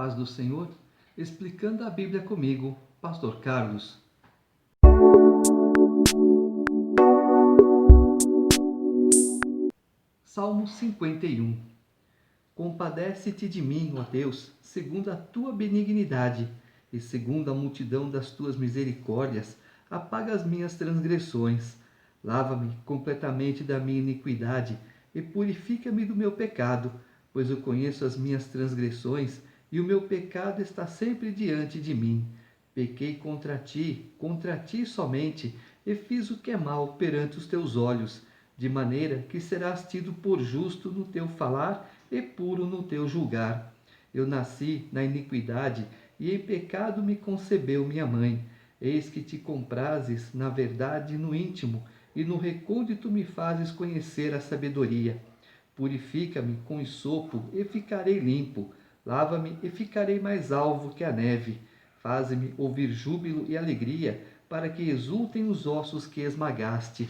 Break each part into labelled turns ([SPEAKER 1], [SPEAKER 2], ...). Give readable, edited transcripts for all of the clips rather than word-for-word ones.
[SPEAKER 1] paz do Senhor, explicando a Bíblia comigo, Pastor Carlos. Salmo 51. Compadece-te de mim, ó Deus, segundo a tua benignidade, e segundo a multidão das tuas misericórdias, apaga as minhas transgressões. Lava-me completamente da minha iniquidade e purifica-me do meu pecado, pois eu conheço as minhas transgressões e o meu pecado está sempre diante de mim. Pequei contra ti somente, e fiz o que é mal perante os teus olhos, de maneira que serás tido por justo no teu falar e puro no teu julgar. Eu nasci na iniquidade, e em pecado me concebeu minha mãe. Eis que te comprases na verdade no íntimo, e no recôndito me fazes conhecer a sabedoria. Purifica-me com esopo, e ficarei limpo. Lava-me, e ficarei mais alvo que a neve. Faze-me ouvir júbilo e alegria, para que exultem os ossos que esmagaste.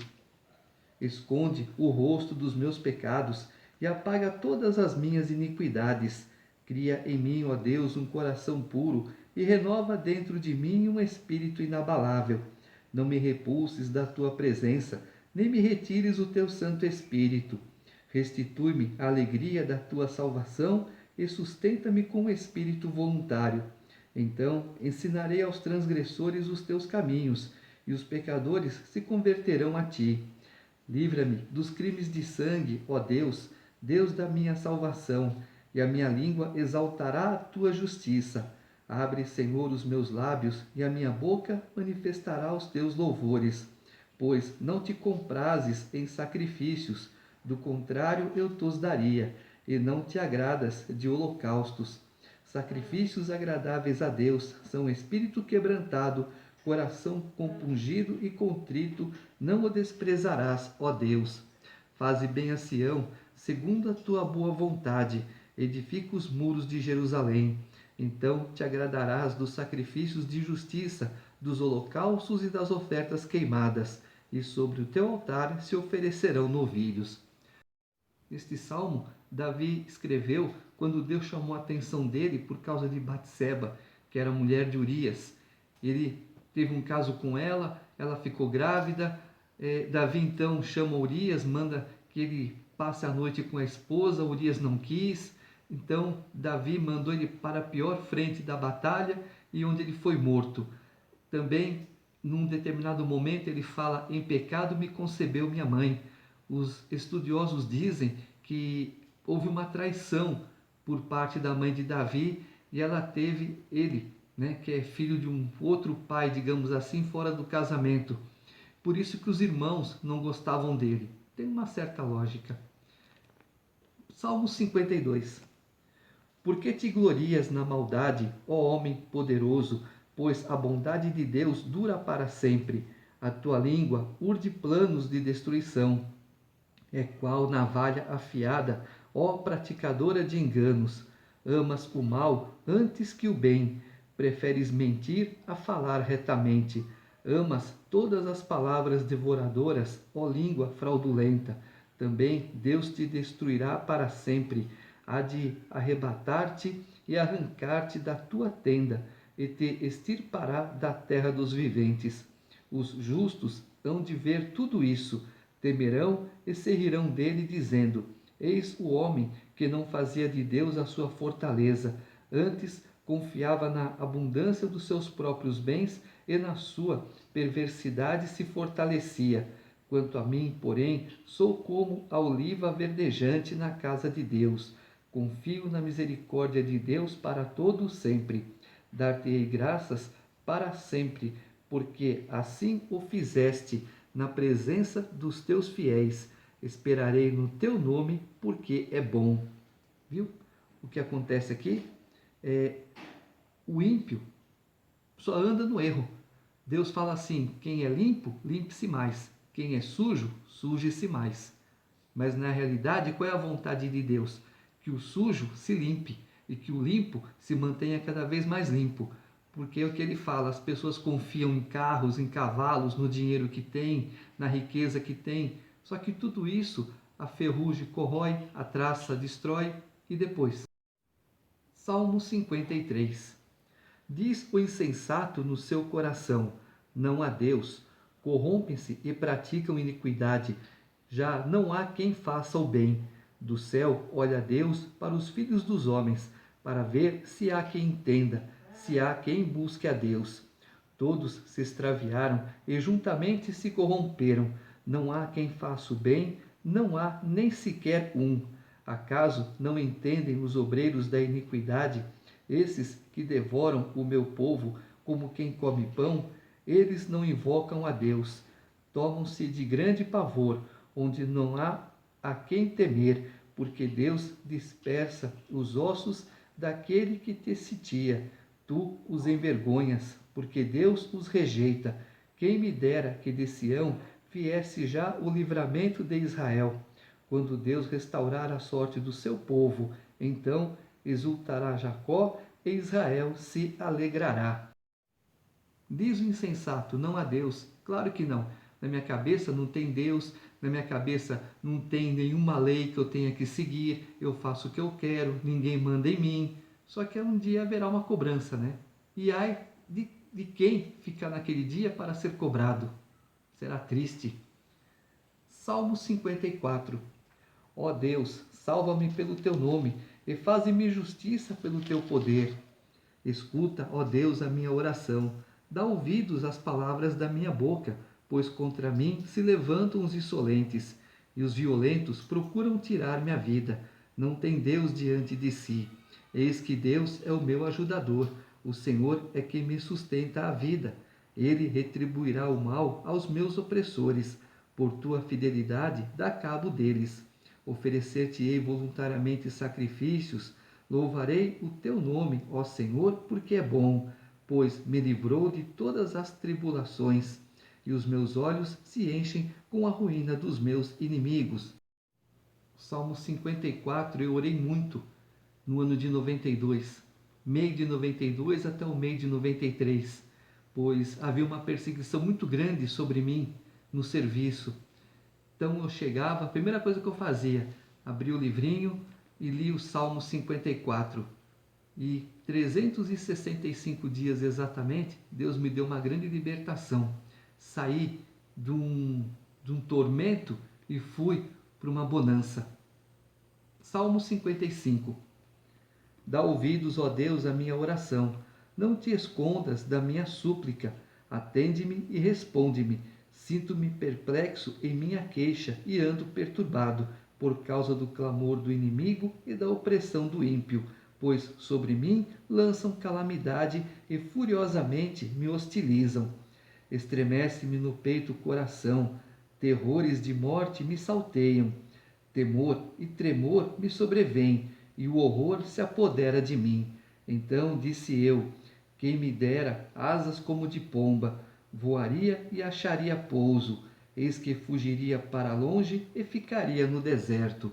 [SPEAKER 1] Esconde o rosto dos meus pecados e apaga todas as minhas iniquidades. Cria em mim, ó Deus, um coração puro e renova dentro de mim um espírito inabalável. Não me repulses da tua presença, nem me retires o teu Santo Espírito. Restitui-me a alegria da tua salvação e sustenta-me com um espírito voluntário. Então ensinarei aos transgressores os teus caminhos, e os pecadores se converterão a ti. Livra-me dos crimes de sangue, ó Deus, Deus da minha salvação, e a minha língua exaltará a tua justiça. Abre, Senhor, os meus lábios, e a minha boca manifestará os teus louvores. Pois não te comprazes em sacrifícios, do contrário eu tos daria, e não te agradas de holocaustos. Sacrifícios agradáveis a Deus são espírito quebrantado, coração compungido e contrito, não o desprezarás, ó Deus. Faze bem a Sião, segundo a tua boa vontade, edifica os muros de Jerusalém. Então te agradarás dos sacrifícios de justiça, dos holocaustos e das ofertas queimadas, e sobre o teu altar se oferecerão novilhos. Este salmo Davi escreveu quando Deus chamou a atenção dele por causa de Batseba, que era mulher de Urias. Ele teve um caso com ela, ela ficou grávida. Davi então chama Urias, manda que ele passe a noite com a esposa. Urias não quis, então Davi mandou ele para a pior frente da batalha, e onde ele foi morto. Também, num determinado momento, ele fala: em pecado me concebeu minha mãe. Os estudiosos dizem que houve uma traição por parte da mãe de Davi, e ela teve ele, que é filho de um outro pai, digamos assim, fora do casamento. Por isso que os irmãos não gostavam dele. Tem uma certa lógica. Salmo 52. Por que te glorias na maldade, ó homem poderoso? Pois a bondade de Deus dura para sempre. A tua língua urde planos de destruição. É qual navalha afiada, ó praticadora de enganos. Amas o mal antes que o bem. Preferes mentir a falar retamente. Amas todas as palavras devoradoras, ó língua fraudulenta. Também Deus te destruirá para sempre. Há de arrebatar-te e arrancar-te da tua tenda, e te extirpará da terra dos viventes. Os justos hão de ver tudo isso, temerão e se rirão dele, dizendo: eis o homem que não fazia de Deus a sua fortaleza, antes confiava na abundância dos seus próprios bens, e na sua perversidade se fortalecia. Quanto a mim, porém, sou como a oliva verdejante na casa de Deus. Confio na misericórdia de Deus para todo sempre. Dar-te-ei graças para sempre, porque assim o fizeste na presença dos teus fiéis. Esperarei no teu nome, porque é bom. Viu? O que acontece aqui é o ímpio só anda no erro. Deus fala assim: quem é limpo, limpe-se mais. Quem é sujo, suje-se mais. Mas na realidade, qual é a vontade de Deus? Que o sujo se limpe e que o limpo se mantenha cada vez mais limpo. Porque é o que ele fala: as pessoas confiam em carros, em cavalos, no dinheiro que tem, na riqueza que tem. Só que tudo isso a ferrugem corrói, a traça destrói, e depois? Salmo 53. Diz o insensato no seu coração: não há Deus. Corrompem-se e praticam iniquidade. Já não há quem faça o bem. Do céu olha Deus para os filhos dos homens, para ver se há quem entenda, se há quem busque a Deus. Todos se extraviaram e juntamente se corromperam. Não há quem faça o bem, não há nem sequer um. Acaso não entendem os obreiros da iniquidade, esses que devoram o meu povo como quem come pão? Eles não invocam a Deus. Tomam-se de grande pavor, onde não há a quem temer, porque Deus dispersa os ossos daquele que te sitia. Tu os envergonhas, porque Deus os rejeita. Quem me dera que de Sião viesse já o livramento de Israel. Quando Deus restaurar a sorte do seu povo, então exultará Jacó e Israel se alegrará. Diz o insensato: não há Deus. Claro que não. Na minha cabeça não tem Deus, na minha cabeça não tem nenhuma lei que eu tenha que seguir, eu faço o que eu quero, ninguém manda em mim. Só que um dia haverá uma cobrança, né? E ai de quem ficar naquele dia para ser cobrado. Será triste. Salmo 54. Ó Deus, salva-me pelo teu nome e faze-me justiça pelo teu poder. Escuta, ó Deus, a minha oração. Dá ouvidos às palavras da minha boca, pois contra mim se levantam os insolentes, e os violentos procuram tirar minha vida. Não tem Deus diante de si. Eis que Deus é o meu ajudador. O Senhor é quem me sustenta a vida. Ele retribuirá o mal aos meus opressores. Por tua fidelidade, dá cabo deles. Oferecer-te-ei voluntariamente sacrifícios. Louvarei o teu nome, ó Senhor, porque é bom, pois me livrou de todas as tribulações, e os meus olhos se enchem com a ruína dos meus inimigos. Salmo 54, eu orei muito no ano de 92, meio de 92 até o meio de 93, pois havia uma perseguição muito grande sobre mim no serviço. Então eu chegava, a primeira coisa que eu fazia, abria o livrinho e li o Salmo 54. E 365 dias exatamente, Deus me deu uma grande libertação. Saí de um tormento e fui para uma bonança. Salmo 55. Dá ouvidos, ó Deus, à minha oração. Não te escondas da minha súplica. Atende-me e responde-me. Sinto-me perplexo em minha queixa e ando perturbado por causa do clamor do inimigo e da opressão do ímpio, pois sobre mim lançam calamidade e furiosamente me hostilizam. Estremece-me no peito o coração, terrores de morte me salteiam. Temor e tremor me sobrevêm, e o horror se apodera de mim. Então disse eu: quem me dera asas como de pomba, voaria e acharia pouso, eis que fugiria para longe e ficaria no deserto.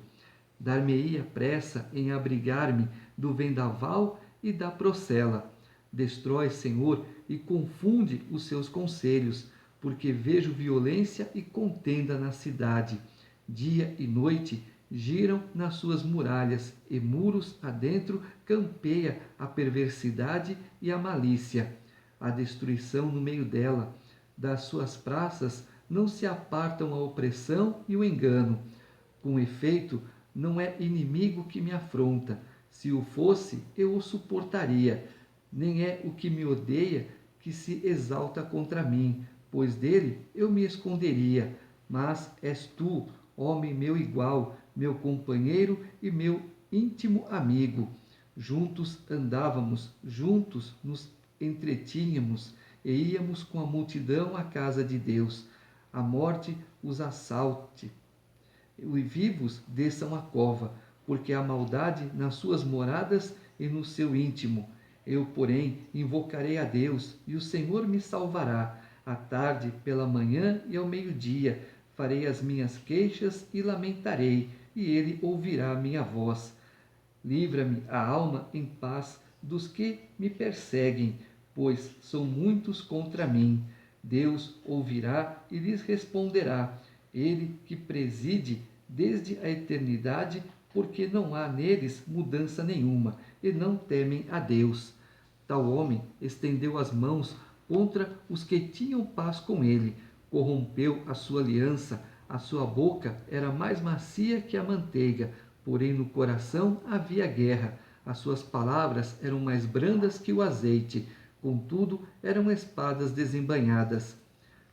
[SPEAKER 1] Dar-me-ia pressa em abrigar-me do vendaval e da procela. Destrói, Senhor, e confunde os seus conselhos, porque vejo violência e contenda na cidade. Dia e noite giram nas suas muralhas, e muros adentro campeia a perversidade e a malícia. A destruição no meio dela. Das suas praças não se apartam a opressão e o engano. Com efeito, não é inimigo que me afronta. Se o fosse, eu o suportaria. Nem é o que me odeia que se exalta contra mim, pois dele eu me esconderia. Mas és tu, homem meu igual, meu companheiro e meu íntimo amigo. Juntos andávamos, juntos nos entretínhamos e íamos com a multidão à casa de Deus. A morte os assalte, e vivos desçam a cova, porque há maldade nas suas moradas e no seu íntimo. Eu, porém, invocarei a Deus, e o Senhor me salvará. À tarde, pela manhã e ao meio-dia, farei as minhas queixas e lamentarei, e ele ouvirá a minha voz. Livra-me a alma em paz dos que me perseguem, pois são muitos contra mim. Deus ouvirá e lhes responderá. Ele que preside desde a eternidade porque não há neles mudança nenhuma, e não temem a Deus. Tal homem estendeu as mãos contra os que tinham paz com ele, corrompeu a sua aliança, a sua boca era mais macia que a manteiga, porém no coração havia guerra, as suas palavras eram mais brandas que o azeite, contudo eram espadas desembainhadas.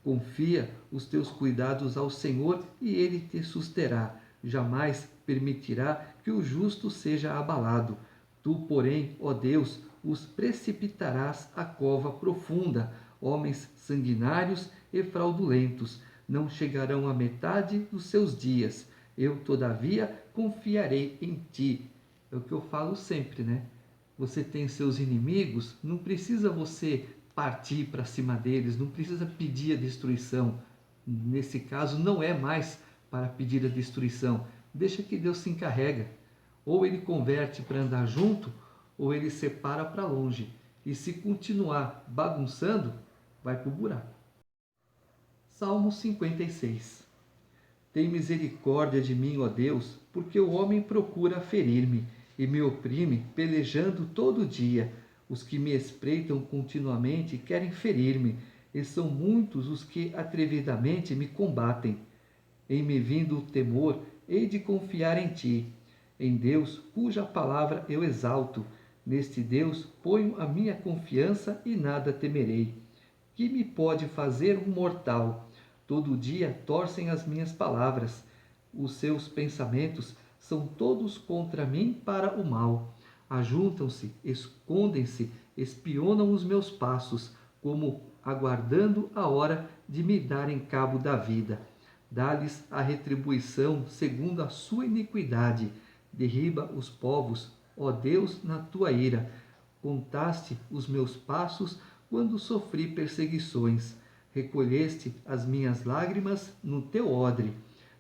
[SPEAKER 1] Confia os teus cuidados ao Senhor e ele te susterá. Jamais permitirá que o justo seja abalado. Tu, porém, ó Deus, os precipitarás à cova profunda. Homens sanguinários e fraudulentos não chegarão à metade dos seus dias. Eu, todavia, confiarei em ti. É o que eu falo sempre, né? Você tem seus inimigos, não precisa você partir para cima deles, não precisa pedir a destruição. Nesse caso, não é mais para pedir a destruição. Deixa que Deus se encarrega. Ou ele converte para andar junto, ou ele separa para longe. E se continuar bagunçando, vai para o buraco. Salmo 56. Tem misericórdia de mim, ó Deus, porque o homem procura ferir-me e me oprime, pelejando todo dia. Os que me espreitam continuamente querem ferir-me, e são muitos os que atrevidamente me combatem. Em me vindo o temor, hei de confiar em ti, em Deus, cuja palavra eu exalto. Neste Deus ponho a minha confiança e nada temerei. Que me pode fazer um mortal? Todo dia torcem as minhas palavras. Os seus pensamentos são todos contra mim para o mal. Ajuntam-se, escondem-se, espionam os meus passos, como aguardando a hora de me darem cabo da vida. Dá-lhes a retribuição segundo a sua iniquidade. Derriba os povos, ó Deus, na tua ira. Contaste os meus passos quando sofri perseguições. Recolheste as minhas lágrimas no teu odre.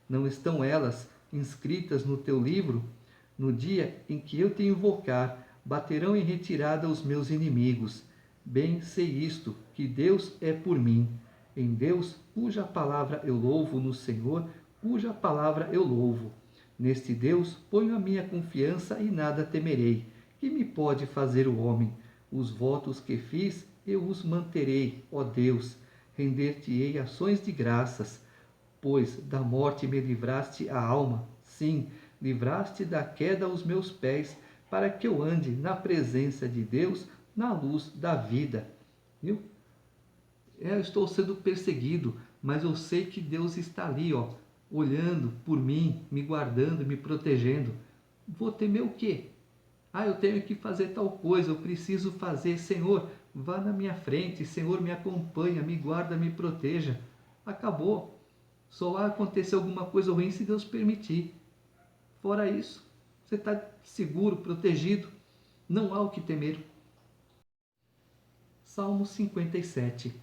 [SPEAKER 1] Não estão elas inscritas no teu livro? No dia em que eu te invocar, baterão em retirada os meus inimigos. Bem sei isto, que Deus é por mim. Em Deus, cuja palavra eu louvo, no Senhor, cuja palavra eu louvo. Neste Deus ponho a minha confiança e nada temerei. Que me pode fazer o homem? Os votos que fiz, eu os manterei, ó Deus. Render-te-ei ações de graças, pois da morte me livraste a alma. Sim, livraste da queda os meus pés, para que eu ande na presença de Deus, na luz da vida. Viu? Eu estou sendo perseguido, mas eu sei que Deus está ali, ó, olhando por mim, me guardando, me protegendo. Vou temer o quê? Ah, eu tenho que fazer tal coisa, eu preciso fazer. Senhor, vá na minha frente, Senhor, me acompanha, me guarda, me proteja. Acabou. Só vai acontecer alguma coisa ruim se Deus permitir. Fora isso, você está seguro, protegido. Não há o que temer. Salmo 57.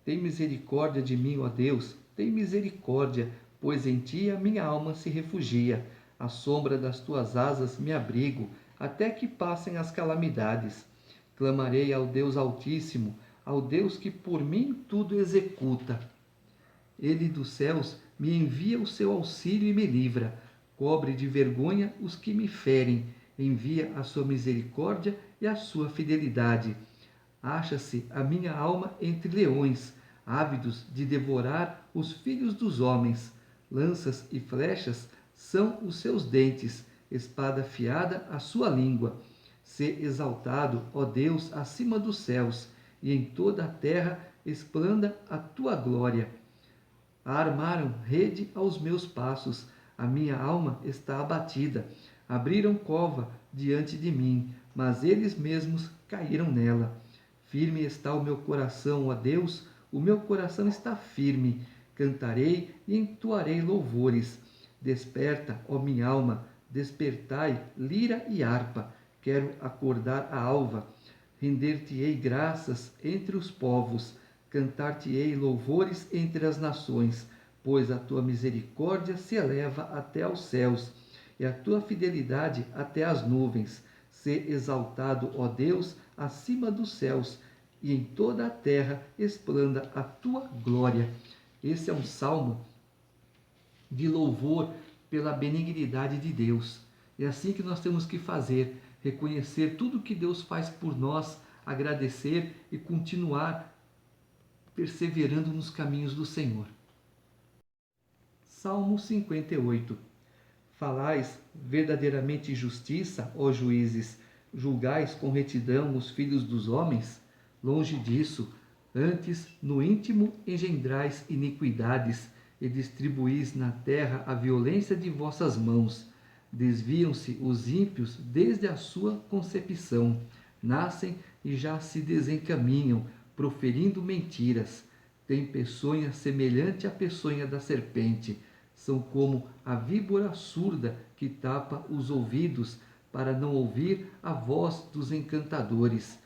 [SPEAKER 1] Tem misericórdia de mim, ó Deus, tem misericórdia, pois em ti a minha alma se refugia. À sombra das tuas asas me abrigo, até que passem as calamidades. Clamarei ao Deus Altíssimo, ao Deus que por mim tudo executa. Ele dos céus me envia o seu auxílio e me livra. Cobre de vergonha os que me ferem. Envia a sua misericórdia e a sua fidelidade. Acha-se a minha alma entre leões, ávidos de devorar os filhos dos homens. Lanças e flechas são os seus dentes, espada afiada a sua língua. Sê exaltado, ó Deus, acima dos céus, e em toda a terra esplenda a tua glória. Armaram rede aos meus passos, a minha alma está abatida. Abriram cova diante de mim, mas eles mesmos caíram nela. Firme está o meu coração, ó Deus, o meu coração está firme. Cantarei e entoarei louvores. Desperta, ó minha alma, despertai, lira e harpa. Quero acordar a alva. Render-te-ei graças entre os povos. Cantar-te-ei louvores entre as nações, pois a tua misericórdia se eleva até aos céus, e a tua fidelidade até as nuvens. Sê exaltado, ó Deus, acima dos céus, e em toda a terra esplenda a tua glória. Esse é um salmo de louvor pela benignidade de Deus. É assim que nós temos que fazer, reconhecer tudo que Deus faz por nós, agradecer e continuar perseverando nos caminhos do Senhor. Salmo 58. Falais verdadeiramente justiça, ó juízes, julgais com retidão os filhos dos homens? Longe disso, antes no íntimo engendrais iniquidades e distribuís na terra a violência de vossas mãos. Desviam-se os ímpios desde a sua concepção, nascem e já se desencaminham, proferindo mentiras. Têm peçonha semelhante à peçonha da serpente, são como a víbora surda que tapa os ouvidos para não ouvir a voz dos encantadores,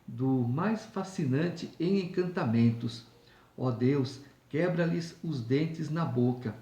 [SPEAKER 1] do mais fascinante em encantamentos. Ó Deus, quebra-lhes os dentes na boca.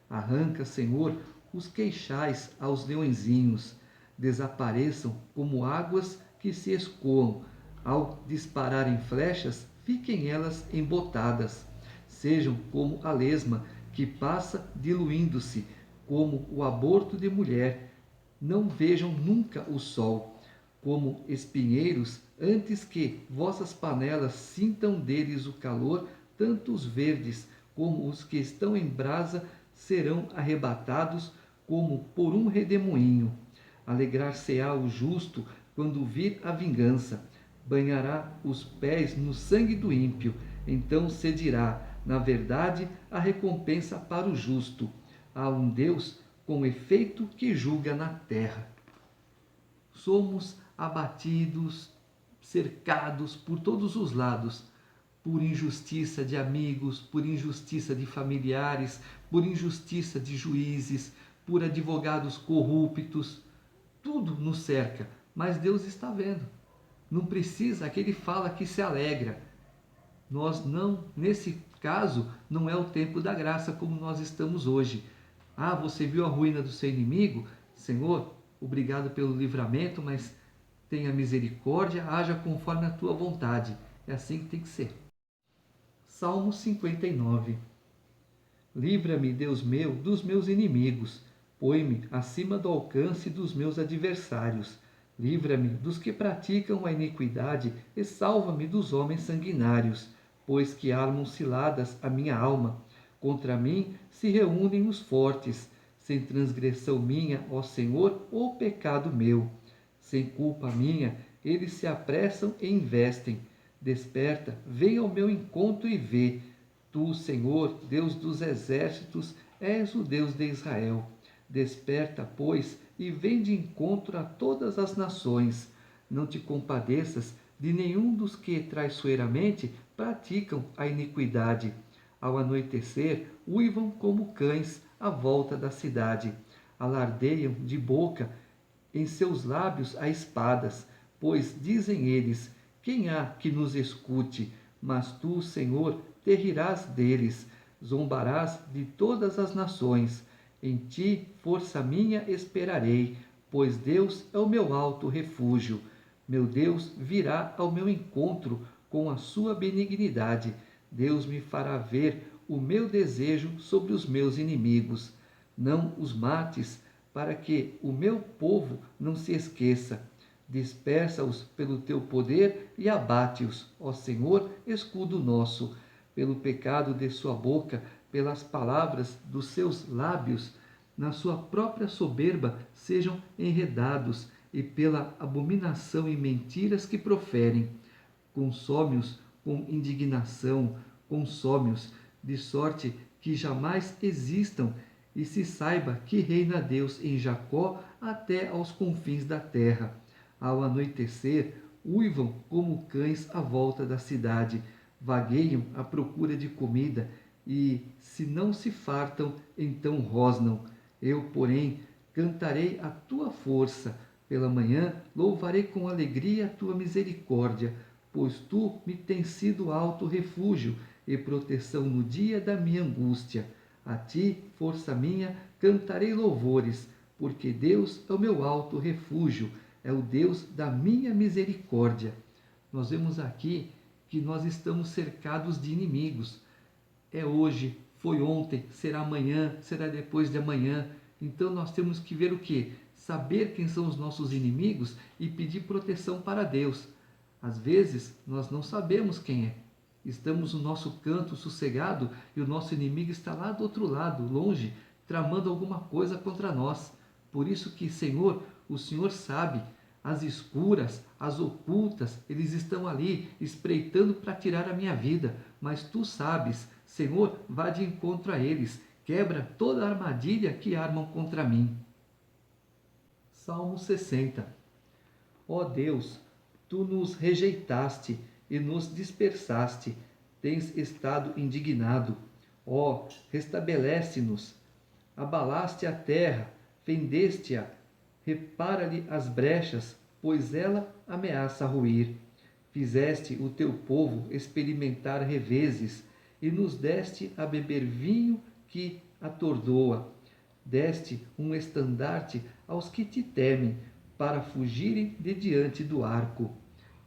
[SPEAKER 1] Arranca, Senhor, os queixais aos leõezinhos. Desapareçam como águas que se escoam. Ao dispararem flechas, fiquem elas embotadas. Sejam como a lesma que passa diluindo-se, como o aborto de mulher. Não vejam nunca o sol, como espinheiros, antes que vossas panelas sintam deles o calor, tanto os verdes como os que estão em brasa serão arrebatados como por um redemoinho. Alegrar-se-á o justo quando vir a vingança, banhará os pés no sangue do ímpio, então se dirá, na verdade, a recompensa para o justo. Há um Deus com efeito que julga na terra. Somos abatidos, cercados por todos os lados, por injustiça de amigos, por injustiça de familiares, por injustiça de juízes, por advogados corruptos. Tudo nos cerca, mas Deus está vendo. Não precisa que ele fala que se alegra. Nós não, nesse caso, não é o tempo da graça como nós estamos hoje. Ah, você viu a ruína do seu inimigo? Senhor, obrigado pelo livramento, mas tenha misericórdia, haja conforme a tua vontade. É assim que tem que ser. Salmo 59. Livra-me, Deus meu, dos meus inimigos. Põe-me acima do alcance dos meus adversários. Livra-me dos que praticam a iniquidade e salva-me dos homens sanguinários, pois que armam ciladas a minha alma. Contra mim se reúnem os fortes, sem transgressão minha, ó Senhor, ou pecado meu. Sem culpa minha, eles se apressam e investem. Desperta, vem ao meu encontro e vê. Tu, Senhor, Deus dos exércitos, és o Deus de Israel. Desperta, pois, e vem de encontro a todas as nações. Não te compadeças de nenhum dos que traiçoeiramente praticam a iniquidade. Ao anoitecer, uivam como cães à volta da cidade. Alardeiam de boca, em seus lábios há espadas, pois dizem eles: quem há que nos escute? Mas tu, Senhor, te rirás deles, zombarás de todas as nações. Em ti, força minha, esperarei, pois Deus é o meu alto refúgio. Meu Deus virá ao meu encontro com a sua benignidade. Deus me fará ver o meu desejo sobre os meus inimigos. Não os mates, para que o meu povo não se esqueça. Dispersa-os pelo teu poder e abate-os, ó Senhor, escudo nosso. Pelo pecado de sua boca, pelas palavras dos seus lábios, na sua própria soberba sejam enredados, e pela abominação e mentiras que proferem. Consome-os com indignação, consome-os, de sorte que jamais existam, e se saiba que reina Deus em Jacó até aos confins da terra. Ao anoitecer, uivam como cães à volta da cidade, vagueiam à procura de comida, e se não se fartam, então rosnam. Eu, porém, cantarei a tua força. Pela manhã louvarei com alegria a tua misericórdia, pois tu me tens sido alto refúgio e proteção no dia da minha angústia. A ti, força minha, cantarei louvores, porque Deus é o meu alto refúgio, é o Deus da minha misericórdia. Nós vemos aqui que nós estamos cercados de inimigos. É hoje, foi ontem, será amanhã, será depois de amanhã. Então nós temos que ver o quê? saber quem são os nossos inimigos e pedir proteção para Deus. Às vezes, nós não sabemos quem é. Estamos no nosso canto sossegado e o nosso inimigo está lá do outro lado, longe, tramando alguma coisa contra nós. Por isso que, Senhor, o Senhor sabe, as escuras, as ocultas, eles estão ali espreitando para tirar a minha vida. Mas Tu sabes, Senhor, vá de encontro a eles, quebra toda a armadilha que armam contra mim. Salmo 60. Ó Deus, Tu nos rejeitaste e nos dispersaste, tens estado indignado. Ó, restabelece-nos. Abalaste a terra, fendeste-a, repara-lhe as brechas, pois ela ameaça ruir. Fizeste o teu povo experimentar reveses, e nos deste a beber vinho que atordoa. Deste um estandarte aos que te temem, para fugirem de diante do arco.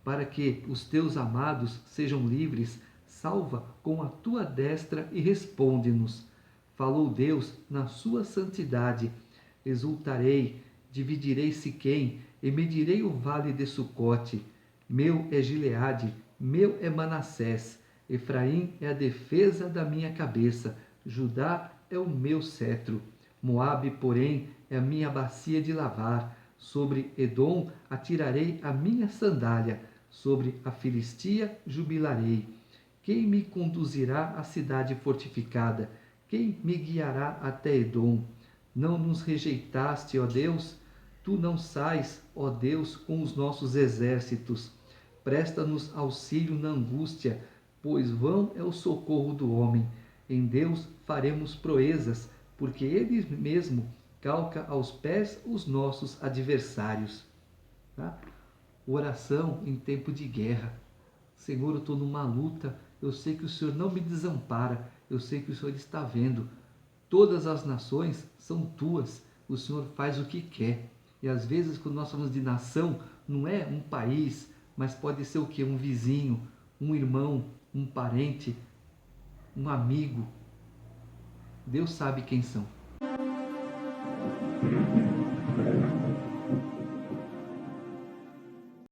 [SPEAKER 1] Para que os teus amados sejam livres, salva com a tua destra e responde-nos. Falou Deus na sua santidade. Exultarei, dividirei Siquém e medirei o vale de Sucote. Meu é Gileade, meu é Manassés. Efraim é a defesa da minha cabeça. Judá é o meu cetro. Moabe, porém, é a minha bacia de lavar. Sobre Edom atirarei a minha sandália. Sobre a Filistia jubilarei. Quem me conduzirá à cidade fortificada? Quem me guiará até Edom? Não nos rejeitaste, ó Deus? Tu não sais, ó Deus, com os nossos exércitos. Presta-nos auxílio na angústia, pois vão é o socorro do homem. Em Deus faremos proezas, porque Ele mesmo calca aos pés os nossos adversários. Tá? Oração em tempo de guerra. Senhor, eu estou numa luta, eu sei que o Senhor não me desampara, eu sei que o Senhor está vendo. Todas as nações são tuas, o Senhor faz o que quer. E às vezes, quando nós falamos de nação, não é um país, mas pode ser o quê? Um vizinho, um irmão, um parente, um amigo. Deus sabe quem são.